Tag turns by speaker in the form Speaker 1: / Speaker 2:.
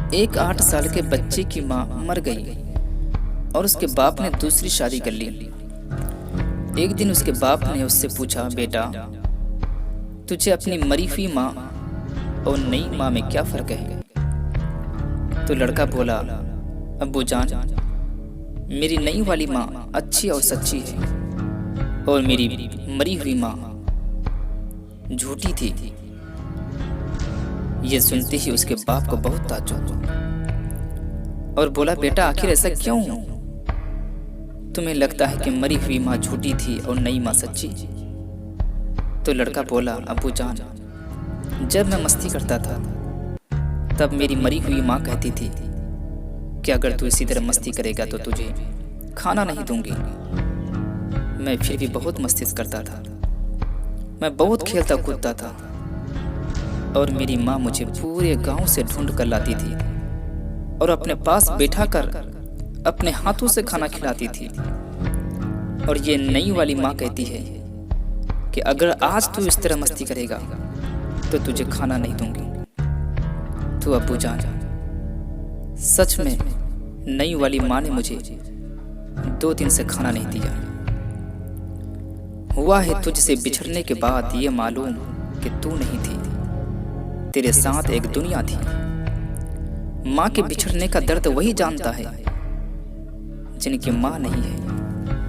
Speaker 1: एक 8 साल के बच्चे की माँ मर गई और उसके बाप ने दूसरी शादी कर ली। एक दिन उसके बाप ने उससे पूछा, बेटा तुझे अपनी मरी हुई माँ और नई माँ में क्या फर्क है? तो लड़का बोला, अब्बू जान, मेरी नई वाली माँ अच्छी और सच्ची है और मेरी मरी हुई माँ झूठी थी। ये सुनते ही उसके बाप को बहुत ताज्जुब हुआ और बोला, बेटा आखिर ऐसा क्यों? तुम्हें लगता है कि मरी हुई माँ झूठी थी और नई माँ सच्ची? तो लड़का बोला, अब्बू जान, जब मैं मस्ती करता था तब मेरी मरी हुई माँ कहती थी कि अगर तू इसी तरह मस्ती करेगा तो तुझे खाना नहीं दूंगी। मैं फिर भी बहुत मस्ती करता था, मैं बहुत खेलता कूदता था और मेरी माँ मुझे पूरे गांव से ढूंढ कर लाती थी और अपने पास बैठा कर अपने हाथों से खाना खिलाती थी। और ये नई वाली माँ कहती है कि अगर आज तू इस तरह मस्ती करेगा तो तुझे खाना नहीं दूंगी। तो अब्बू जान, सच में नई वाली माँ ने मुझे 2 दिन से खाना नहीं दिया। हुआ है तुझसे बिछड़ने के बाद ये मालूम कि तू नहीं थी, तेरे साथ एक दुनिया थी। माँ के बिछड़ने का दर्द वही जानता है जिनकी माँ नहीं है।